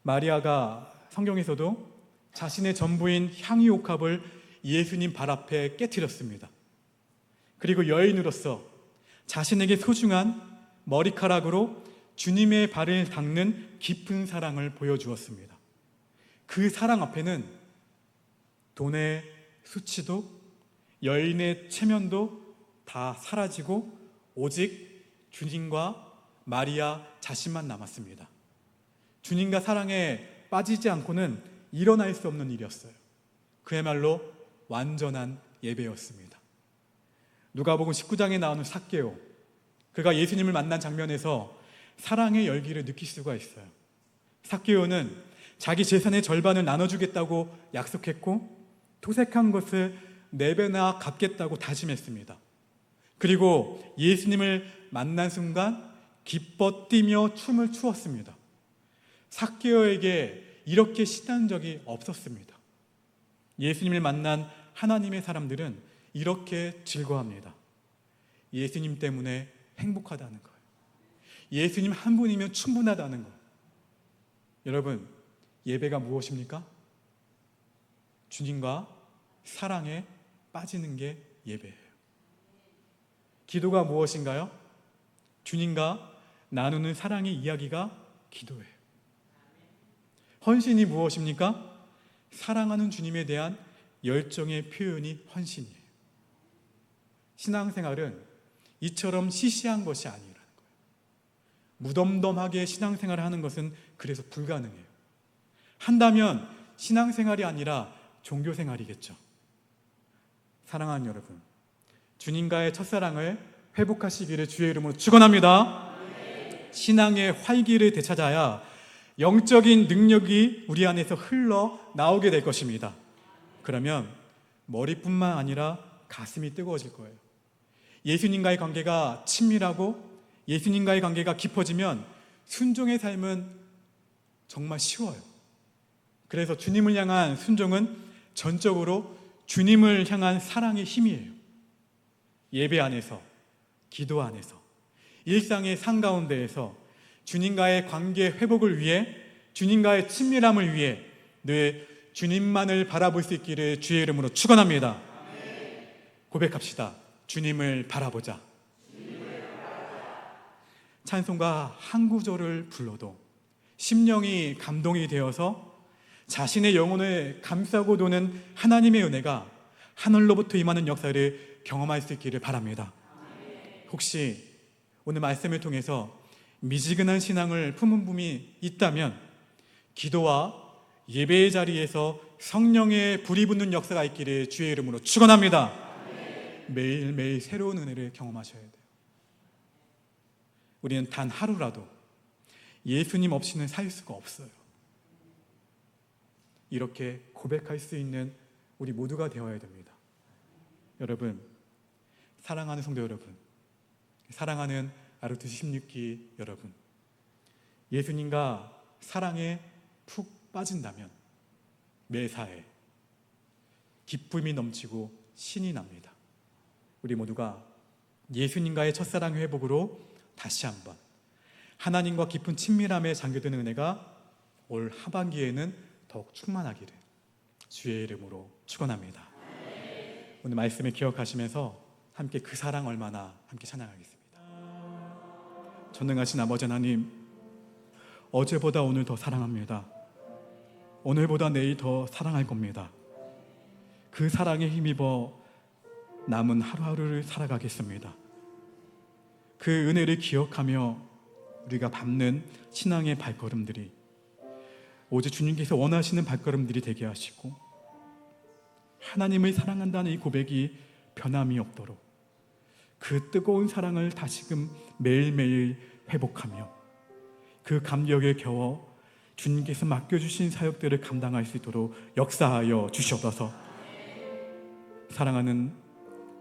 [SPEAKER 1] 마리아가 성경에서도 자신의 전부인 향유옥합을 예수님 발 앞에 깨트렸습니다. 그리고 여인으로서 자신에게 소중한 머리카락으로 주님의 발을 닦는 깊은 사랑을 보여주었습니다. 그 사랑 앞에는 돈의 수치도 여인의 체면도 다 사라지고 오직 주님과 마리아 자신만 남았습니다. 주님과 사랑에 빠지지 않고는 일어날 수 없는 일이었어요. 그야말로 완전한 예배였습니다. 누가복음 19장에 나오는 삭개오, 그가 예수님을 만난 장면에서 사랑의 열기를 느낄 수가 있어요. 삭개오는 자기 재산의 절반을 나눠주겠다고 약속했고 토색한 것을 4배나 갚겠다고 다짐했습니다. 그리고 예수님을 만난 순간 기뻐 뛰며 춤을 추었습니다. 삭개오에게 이렇게 신난 적이 없었습니다. 예수님을 만난 하나님의 사람들은 이렇게 즐거워합니다. 예수님 때문에 행복하다는 거예요. 예수님 한 분이면 충분하다는 거예요. 여러분, 예배가 무엇입니까? 주님과 사랑에 빠지는 게 예배예요. 기도가 무엇인가요? 주님과 나누는 사랑의 이야기가 기도예요. 헌신이 무엇입니까? 사랑하는 주님에 대한 열정의 표현이 헌신이에요. 신앙생활은 이처럼 시시한 것이 아니라는 거예요. 무덤덤하게 신앙생활을 하는 것은 그래서 불가능해요. 한다면 신앙생활이 아니라 종교생활이겠죠. 사랑하는 여러분, 주님과의 첫사랑을 회복하시기를 주의 이름으로 축원합니다. 신앙의 활기를 되찾아야 영적인 능력이 우리 안에서 흘러나오게 될 것입니다. 그러면 머리뿐만 아니라 가슴이 뜨거워질 거예요. 예수님과의 관계가 친밀하고 예수님과의 관계가 깊어지면 순종의 삶은 정말 쉬워요. 그래서 주님을 향한 순종은 전적으로 주님을 향한 사랑의 힘이에요. 예배 안에서, 기도 안에서, 일상의 삶가운데에서 주님과의 관계 회복을 위해, 주님과의 친밀함을 위해 늘 주님만을 바라볼 수 있기를 주의 이름으로 축원합니다. 고백합시다. 주님을 바라보자. 찬송가 한 구절을 불러도 심령이 감동이 되어서 자신의 영혼을 감싸고 도는 하나님의 은혜가 하늘로부터 임하는 역사를 경험할 수 있기를 바랍니다. 혹시 오늘 말씀을 통해서 미지근한 신앙을 품은 분이 있다면 기도와 예배의 자리에서 성령의 불이 붙는 역사가 있기를 주의 이름으로 축원합니다. 매일매일 새로운 은혜를 경험하셔야 돼요. 우리는 단 하루라도 예수님 없이는 살 수가 없어요. 이렇게 고백할 수 있는 우리 모두가 되어야 됩니다. 여러분, 사랑하는 성도 여러분, 사랑하는 아르투시 16기 여러분, 예수님과 사랑에 푹 빠진다면 매사에 기쁨이 넘치고 신이 납니다. 우리 모두가 예수님과의 첫사랑 회복으로 다시 한번 하나님과 깊은 친밀함에 잠겨드는 은혜가 올 하반기에는 더욱 충만하기를 주의 이름으로 축원합니다. 오늘 말씀을 기억하시면서 함께 그 사랑 얼마나 함께 찬양하겠습니다. 전능하신 아버지 하나님, 어제보다 오늘 더 사랑합니다. 오늘보다 내일 더 사랑할 겁니다. 그 사랑에 힘입어 남은 하루하루를 살아가겠습니다. 그 은혜를 기억하며 우리가 밟는 신앙의 발걸음들이 오직 주님께서 원하시는 발걸음들이 되게 하시고, 하나님을 사랑한다는 이 고백이 변함이 없도록 그 뜨거운 사랑을 다시금 매일매일 회복하며 그 감격에 겨워 주님께서 맡겨주신 사역들을 감당할 수 있도록 역사하여 주시옵소서. 사랑하는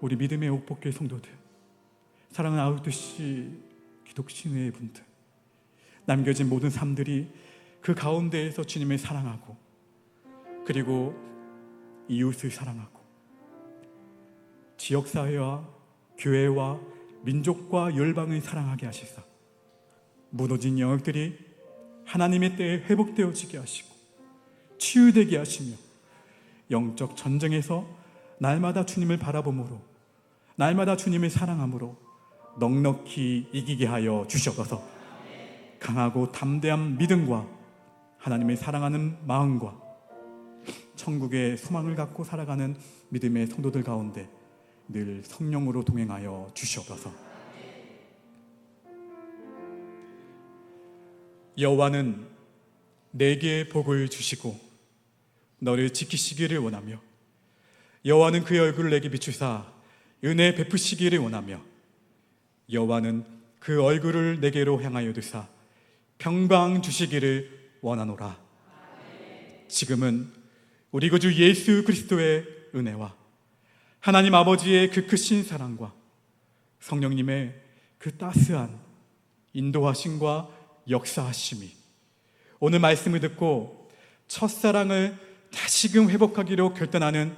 [SPEAKER 1] 우리 믿음의 옥복교회 성도들, 사랑하는 아우트시 기독신의 분들, 남겨진 모든 삶들이 그 가운데에서 주님을 사랑하고 그리고 이웃을 사랑하고 지역사회와 교회와 민족과 열방을 사랑하게 하시사 무너진 영역들이 하나님의 때에 회복되어지게 하시고 치유되게 하시며 영적 전쟁에서 날마다 주님을 바라봄으로 날마다 주님을 사랑함으로 넉넉히 이기게 하여 주시옵소서. 강하고 담대한 믿음과 하나님을 사랑하는 마음과 천국의 소망을 갖고 살아가는 믿음의 성도들 가운데 늘 성령으로 동행하여 주시옵소서. 여호와는 내게 복을 주시고 너를 지키시기를 원하며, 여호와는 그의 얼굴을 내게 비추사 은혜 베푸시기를 원하며, 여호와는 그 얼굴을 내게로 향하여 두사 평강 주시기를 원하노라. 지금은 우리 구주 예수 그리스도의 은혜와 하나님 아버지의 그 크신 사랑과 성령님의 그 따스한 인도하심과 역사하심이 오늘 말씀을 듣고 첫사랑을 다시금 회복하기로 결단하는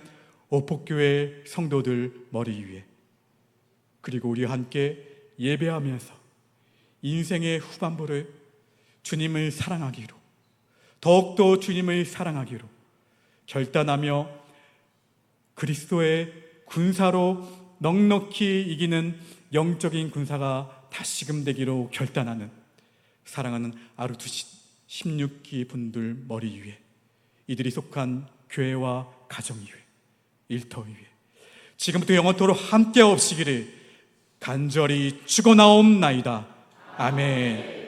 [SPEAKER 1] 오폭교회 성도들 머리 위에, 그리고 우리와 함께 예배하면서 인생의 후반부를 주님을 사랑하기로, 더욱더 주님을 사랑하기로 결단하며 그리스도의 군사로 넉넉히 이기는 영적인 군사가 다시금 되기로 결단하는 사랑하는 아르투시 16기 분들 머리 위에, 이들이 속한 교회와 가정 위에, 일터 위에 지금부터 영원토록 함께 없으기를 간절히 축원하옵나이다. 아멘.